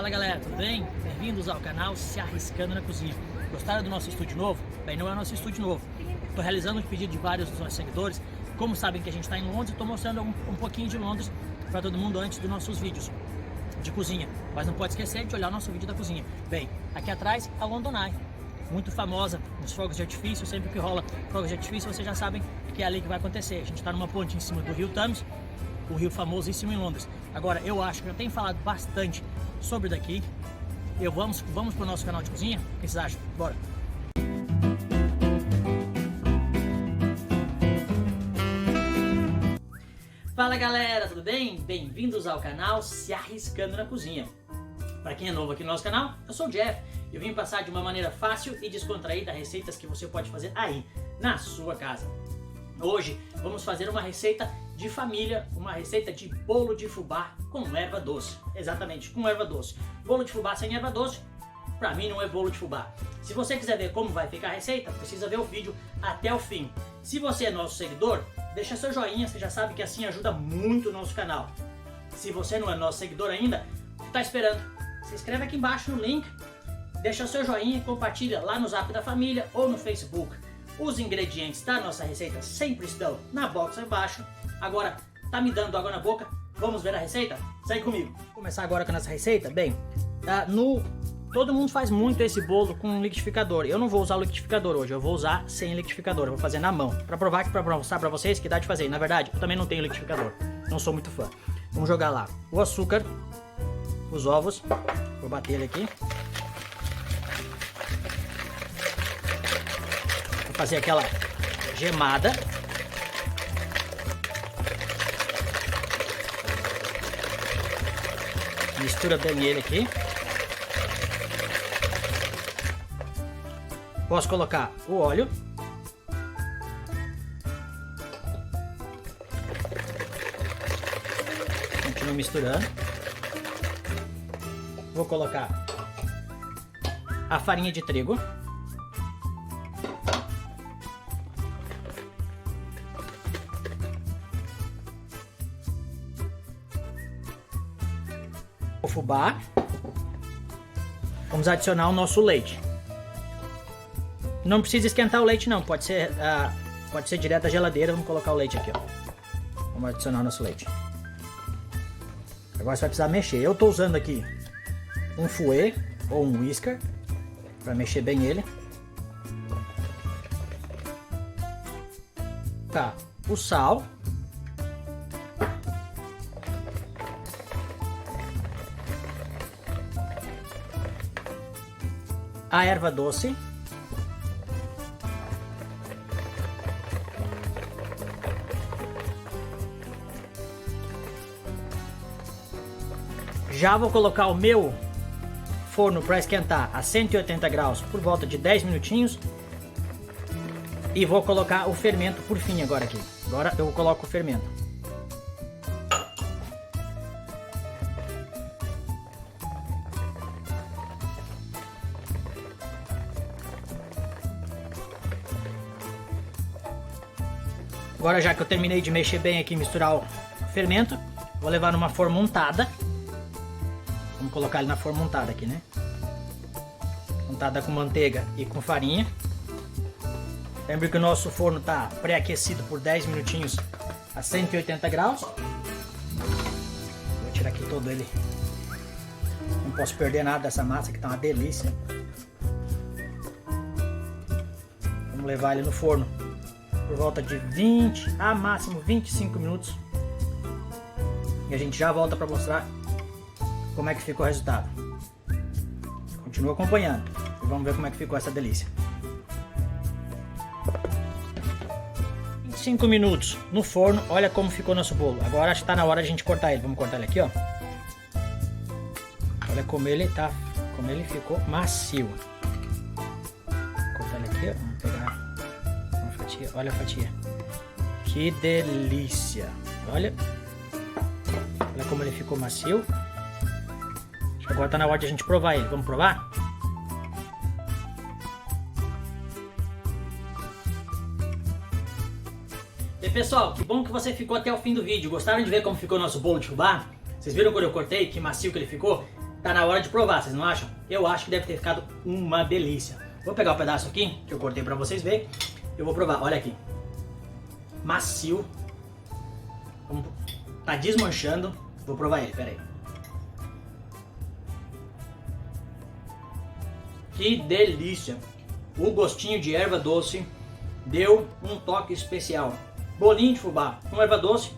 Fala galera, tudo bem? Bem-vindos ao canal Se Arriscando na Cozinha. Gostaram do nosso estúdio novo? Bem, não é nosso estúdio novo. Estou realizando um pedido de vários dos nossos seguidores. Como sabem que a gente está em Londres, estou mostrando um pouquinho de Londres para todo mundo antes dos nossos vídeos de cozinha. Mas não pode esquecer de olhar o nosso vídeo da cozinha. Bem, aqui atrás a London Eye, muito famosa nos fogos de artifício. Sempre que rola fogos de artifício, vocês já sabem que é ali que vai acontecer. A gente está numa ponte em cima do rio Thames, o rio famosíssimo em Londres. Agora, eu acho que eu tenho falado bastante sobre daqui. Vamos para o nosso canal de cozinha? O que vocês acham? Bora! Fala galera, tudo bem? Bem-vindos ao canal Se Arriscando na Cozinha. Para quem é novo aqui no nosso canal, eu sou o Jeff e eu vim passar de uma maneira fácil e descontraída receitas que você pode fazer aí, na sua casa. Hoje vamos fazer uma receita de família, uma receita de bolo de fubá com erva doce. Exatamente, com erva doce. Bolo de fubá sem erva doce, pra mim não é bolo de fubá. Se você quiser ver como vai ficar a receita, precisa ver o vídeo até o fim. Se você é nosso seguidor, deixa seu joinha, você já sabe que assim ajuda muito o nosso canal. Se você não é nosso seguidor ainda, tá esperando? Se inscreve aqui embaixo no link, deixa seu joinha e compartilha lá no Zap da Família ou no Facebook. Os ingredientes da nossa receita sempre estão na box abaixo. Agora, tá me dando água na boca? Vamos ver a receita? Segue comigo. Vou começar agora com a nossa receita. Bem, todo mundo faz muito esse bolo com liquidificador. Eu não vou usar o liquidificador hoje, eu vou usar sem liquidificador. Eu vou fazer na mão, para mostrar para vocês que dá de fazer. Na verdade, eu também não tenho liquidificador, não sou muito fã. Vamos jogar lá o açúcar, os ovos. Vou bater ele aqui. Vou fazer aquela gemada. Mistura bem ele aqui. Posso colocar o óleo. Continuo misturando. Vou colocar a farinha de trigo. O fubá. Vamos adicionar o nosso leite. Não precisa esquentar o leite não, pode ser direto da geladeira. Vamos colocar o leite aqui, ó. Vamos adicionar o nosso leite. Agora você vai precisar mexer. Eu estou usando aqui um fouet ou um whisker para mexer bem ele. Tá, o sal. A erva doce. Já vou colocar o meu forno para esquentar a 180 graus por volta de 10 minutinhos. E vou colocar o fermento por fim agora aqui. Agora eu coloco o fermento. Agora, já que eu terminei de mexer bem aqui, misturar o fermento, vou levar numa forma untada. Vamos colocar ele na forma untada aqui, né? Untada com manteiga e com farinha. Lembre que o nosso forno está pré-aquecido por 10 minutinhos a 180 graus. Vou tirar aqui todo ele. Não posso perder nada dessa massa que tá uma delícia. Vamos levar ele no forno por volta de 20 a máximo 25 minutos. E a gente já volta para mostrar como é que ficou o resultado. Continua acompanhando e vamos ver como é que ficou essa delícia. 25 minutos no forno, olha como ficou nosso bolo. Agora acho que está na hora de a gente cortar ele. Vamos cortar ele aqui, ó. Olha como ele tá, como ele ficou macio. Vou cortar ele aqui, ó. Vamos pegar uma fatia, olha a fatia. Que delícia! Olha como ele ficou macio. Agora tá na hora de a gente provar ele. Vamos provar? E pessoal, que bom que você ficou até o fim do vídeo. Gostaram de ver como ficou o nosso bolo de fubá? Vocês viram quando eu cortei, que macio que ele ficou? tá na hora de provar, vocês não acham? Eu acho que deve ter ficado uma delícia. Vou pegar o pedaço aqui, que eu cortei pra vocês verem. Eu vou provar, olha aqui. Macio. Tá desmanchando. Vou provar ele, peraí. Que delícia! O gostinho de erva doce deu um toque especial. Bolinho de fubá com erva doce,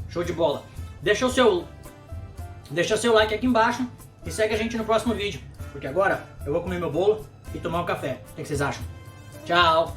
show de bola. Deixa o seu like aqui embaixo e segue a gente no próximo vídeo. Porque agora eu vou comer meu bolo e tomar um café. O que vocês acham? Tchau!